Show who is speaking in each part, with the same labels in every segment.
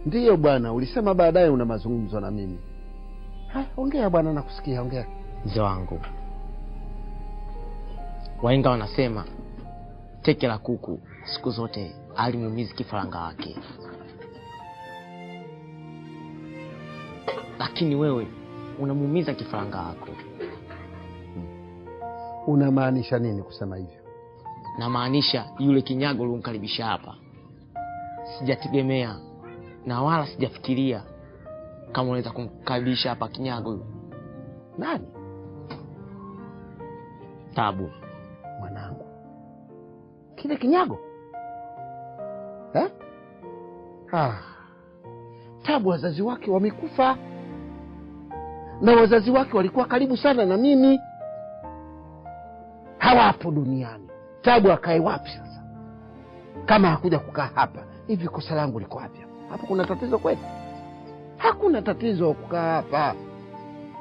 Speaker 1: Ndiyo bwana, ulisema baadaye una mazungumzo na mimi. Ongea bwana, nakusikia, ongea.
Speaker 2: Mzee wangu, wahenga wanasema teke la kuku siku zote alimuumizi kifaranga wake. Lakini wewe unamuumiza kifaranga wako.
Speaker 1: Unamaanisha nini kusema hivyo?
Speaker 2: Na maanisha yule kinyago uliyomkaribisha hapa, sijategemea na wala sijafikiria kama unaweza kumkaribisha hapa kinyago.
Speaker 1: Nani?
Speaker 2: Tabu
Speaker 1: mwanangu. Kile kinyago? Tabu wazazi wake wamekufa, na wazazi wake walikuwa karibu sana na mimi. Hawapo duniani. Tabu akae wapi sasa kama hakuja kukaa hapa? Hivi kosa langu liko wapi? Hapo kuna tatizo kweli? Hakuna tatizo kukaa hapa.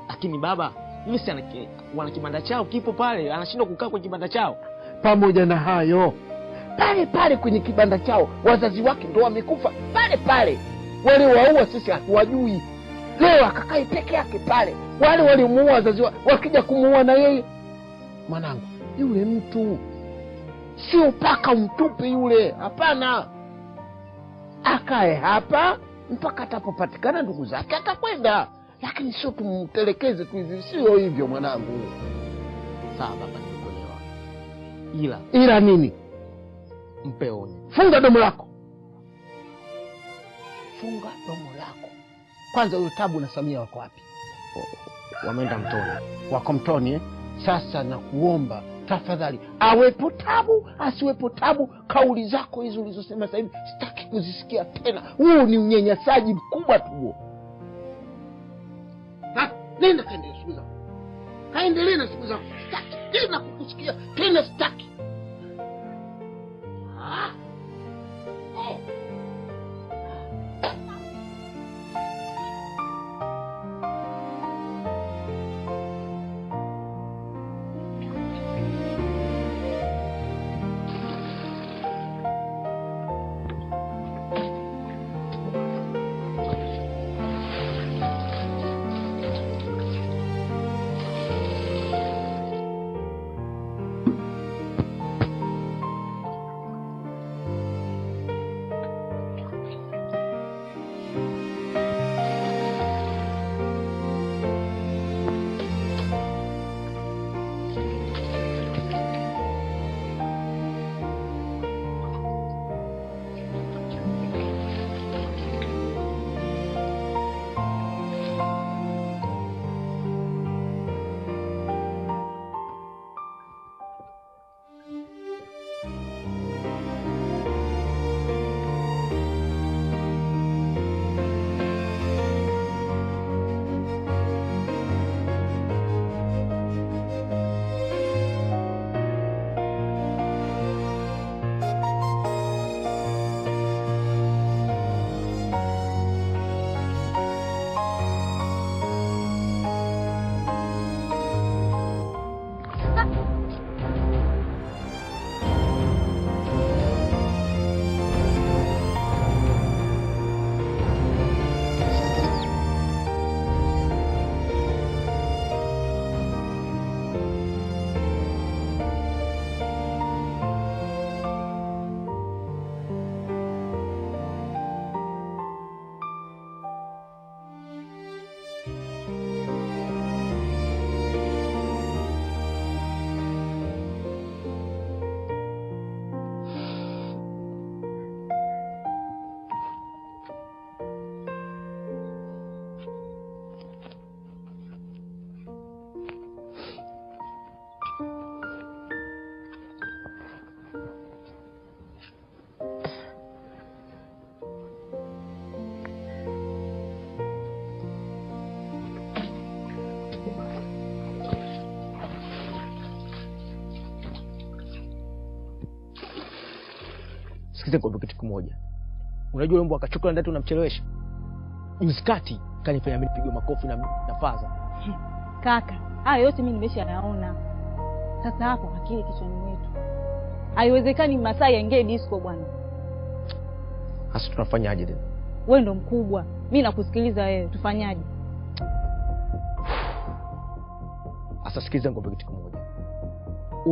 Speaker 2: Lakini baba, mimi wana kibanda chao kipo pale, anashindwa kukaa kwenye kibanda chao.
Speaker 1: Pamoja na hayo, pale pale kwenye kibanda chao wazazi wake ndio wamekufa pale pale. Wale waua sisi hatuwajui. Leo akakai peke yake pale. Wale walimuua wazazi wakija kumuua na yeye. Mwanangu, yule mtu sio paka umtupe yule, hapana. Akae hapa mpaka atapopatikana ndugu zake atakwenda, lakini sio tumtelekeze tu hivi, sio hivyo mwanangu.
Speaker 2: Sawa baba, nimekuelewa.
Speaker 1: Ila nini?
Speaker 2: Mpe onyo.
Speaker 1: Funga domo lako. Funga domo lako. Kwanza huyo Tabu na Samia wako wapi?
Speaker 2: Wameenda mtoni.
Speaker 1: Wako mtoni Sasa na kuomba tafadhali, awepo Tabu asiwepo Tabu, kauli zako hizo ulizosema sasa hivi sitaki kuzisikia tena. Huo ni unyanyasaji mkubwa tu huo. Nenda kaendelee siku zako. Kaendelee na siku zako. Sitaki tena kukusikia tena, sitaki.
Speaker 2: Sikize kwa kitu kimoja. Unajua yule mbwa akachoka ndani unamchelewesha. Mzikati kanifanya mimi nipigwe makofi na faza.
Speaker 3: Kaka, hayo yote mimi nimeshayaona. Sasa hapo akili kichwani mwetu. Haiwezekani Masai aingie disco bwana.
Speaker 2: Sasa tunafanyaje tena?
Speaker 3: Wewe ndo mkubwa. Mimi nakusikiliza wewe. Tufanyaje?
Speaker 2: Asa sikiliza ngombe kitu kimoja.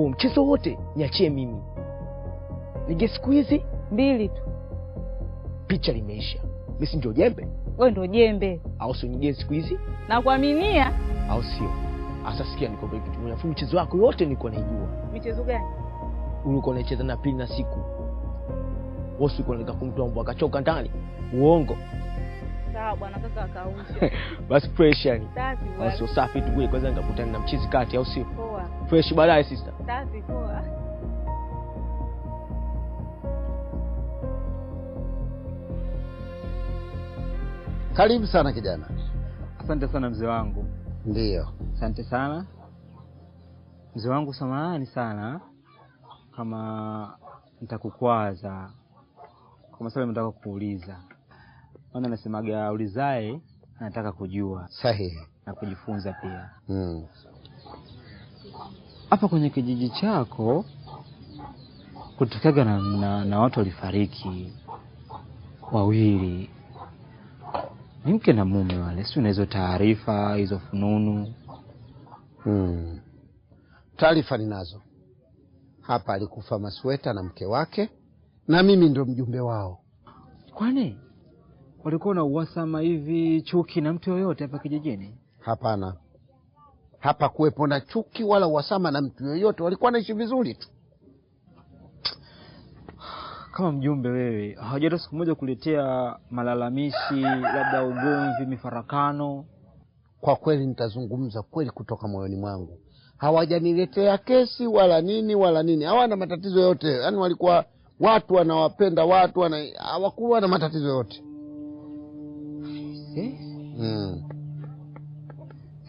Speaker 2: Mchezo wote niachie mimi. Nige siku hizi 2 tu. Picha limeisha. Mimi si ndio jembe?
Speaker 3: Wewe ndo jembe.
Speaker 2: Au sio nige siku hizi?
Speaker 3: Nakuaminia.
Speaker 2: Au sio? Asa sikia nikwambie kitu kimoja. Fu mchezo wako yote niko naijua.
Speaker 3: Michezo gani?
Speaker 2: Ulikuwa unacheza na pili na siku. Wewe uko unataka kumtoa mbwa akachoka ndani. Uongo.
Speaker 3: Sawa bwana, kaka akausha.
Speaker 2: Basi fresh yani.
Speaker 3: Safi bwana.
Speaker 2: Au sio safi tu, kwanza nikakutana na mchizi kati au sio?
Speaker 3: Poa.
Speaker 2: Fresh baadaye sister.
Speaker 3: Safi poa.
Speaker 1: Karibu sana kijana.
Speaker 4: Asante sana mzee wangu.
Speaker 1: Ndio.
Speaker 4: Asante sana. Mzee wangu samahani sana kama nitakukwaza. Kwa maswali nataka kukuuliza. Maana nasemaga ulizae anataka kujua.
Speaker 1: Sahihi.
Speaker 4: Na kujifunza pia.
Speaker 1: Hapa
Speaker 4: kwenye kijiji chako kutokaga na watu walifariki 2. Ni mke na mume wale. Si unaweza taarifa hizo fununu?
Speaker 1: Taarifa ninazo. Hapa alikufa Masweta na mke wake na mimi ndo mjumbe wao.
Speaker 4: Kwani walikuwa na uhasama hivi, chuki na mtu yoyote hapa kijijini?
Speaker 1: Hapana. Hapa kuwepo na chuki wala uhasama na mtu yoyote, walikuwa naishi vizuri tu.
Speaker 4: Kama mjumbe wewe, hawajata siku moja kuletea malalamishi, labda ugomvi, mifarakano?
Speaker 1: Kwa kweli nitazungumza kweli kutoka moyoni mwangu. Hawajaniletea kesi wala nini. Hawana matatizo yote. Yaani walikuwa watu wanawapenda watu, hawakuwa na matatizo yote.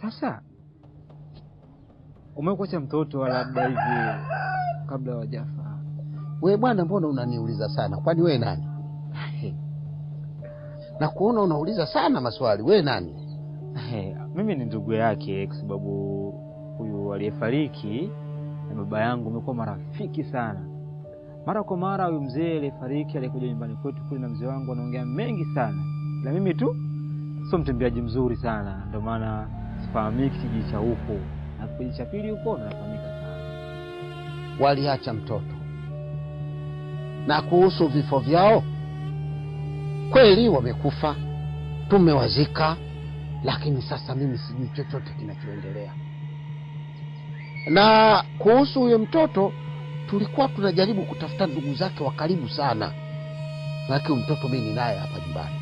Speaker 4: Sasa umekuacha mtoto labda hivi kabla hawajafa?
Speaker 1: Wewe bwana, mbona unaniuliza sana? Kwani wewe nani? Na kuona unauliza sana maswali. Wewe nani?
Speaker 4: Mimi ni ndugu yake, kwa sababu huyu aliyefariki na baba yangu umekuwa marafiki sana. Mara kwa mara huyu mzee aliyefariki alikuja nyumbani kwetu kule na mzee wangu anaongea mengi sana. Na mimi tu sio mtembeaji mzuri sana, ndio maana sifahamiki kijiji cha huko. Na kijiji cha pili huko nafahamika sana.
Speaker 1: Waliacha mtoto. Na kuhusu vifo vyao, kweli wamekufa, tumewazika, lakini sasa mimi sijui chochote kinachoendelea. Na kuhusu huyo mtoto, tulikuwa tunajaribu kutafuta ndugu zake wa karibu sana. Lakini mtoto mimi ni naye hapa nyumbani.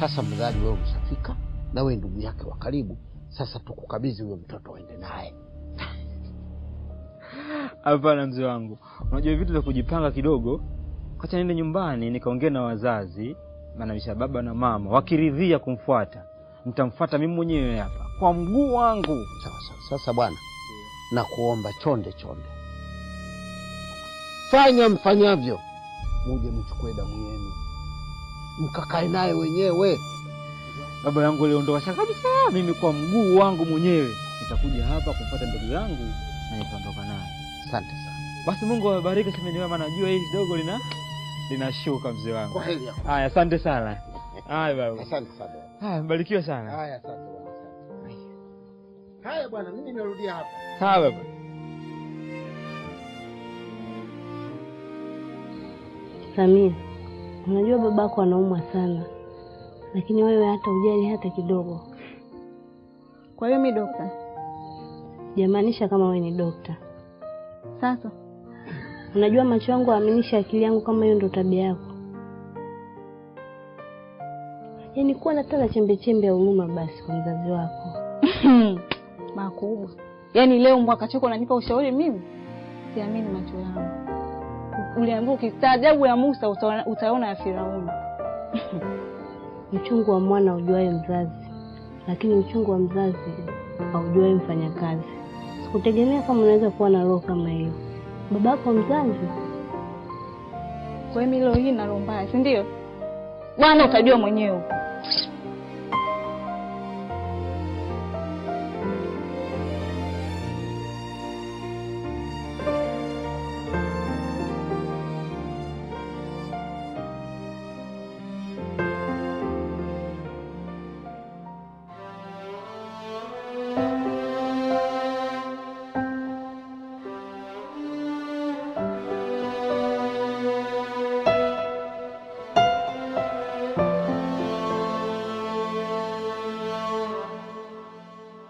Speaker 1: Sasa mdhali wewe msafika na wewe ndugu yake wa karibu, sasa tukukabidhi huyo mtoto aende naye.
Speaker 4: Hapana mzee wangu. Unajua vitu vya kujipanga kidogo. Acha niende nyumbani nikaongea na wazazi, maana baba na mama wakiridhia kumfuata, nitamfuata mimi mwenyewe hapa kwa mguu wangu.
Speaker 1: Sawa. Sasa bwana, na kuomba chonde. Fanya mfanyavyo. Muje mchukue damu yenu, mkakae naye wenyewe.
Speaker 4: Baba yangu aliondoka kabisa, mimi kwa mguu wangu mwenyewe nitakuja hapa kumfuata ndugu yangu na nitaondoka naye.
Speaker 1: Asante sana.
Speaker 4: Basi Mungu awabariki sana, niwe maana najua hii kidogo linashuka mzee wangu.
Speaker 1: Kwa heri.
Speaker 4: Haya, asante sana. Haya baba.
Speaker 1: Asante sana.
Speaker 4: Haya, mbarikiwe sana.
Speaker 1: Haya, asante bwana. Haya bwana, mimi narudia hapa.
Speaker 4: Sawa baba.
Speaker 5: Samia, unajua babako anaumwa sana, lakini wewe hata ujali hata kidogo.
Speaker 3: Kwa hiyo mimi dokta?
Speaker 5: Jamaanisha kama wewe ni dokta.
Speaker 3: Sasa
Speaker 5: unajua macho yangu yaaminisha akili yangu kama hiyo ndio tabia yako. Yaani kuwa na tena chembe ya huruma basi kwa mzazi wako.
Speaker 3: Makubwa. Yaani leo mbwa kachoko unanipa ushauri mimi? Siamini macho yangu. Uliambiwa ukistaajabu ya Musa utaona ya Firauni.
Speaker 5: Uchungu wa mwana ujuaye mzazi, lakini uchungu wa mzazi haujuaye mfanyakazi. Sikutegemea kama unaweza kuwa na roho kama hiyo. Babako mzazi.
Speaker 3: Kwa hiyo mimi leo hii na roho mbaya, si ndio? Bwana utajua mwenyewe.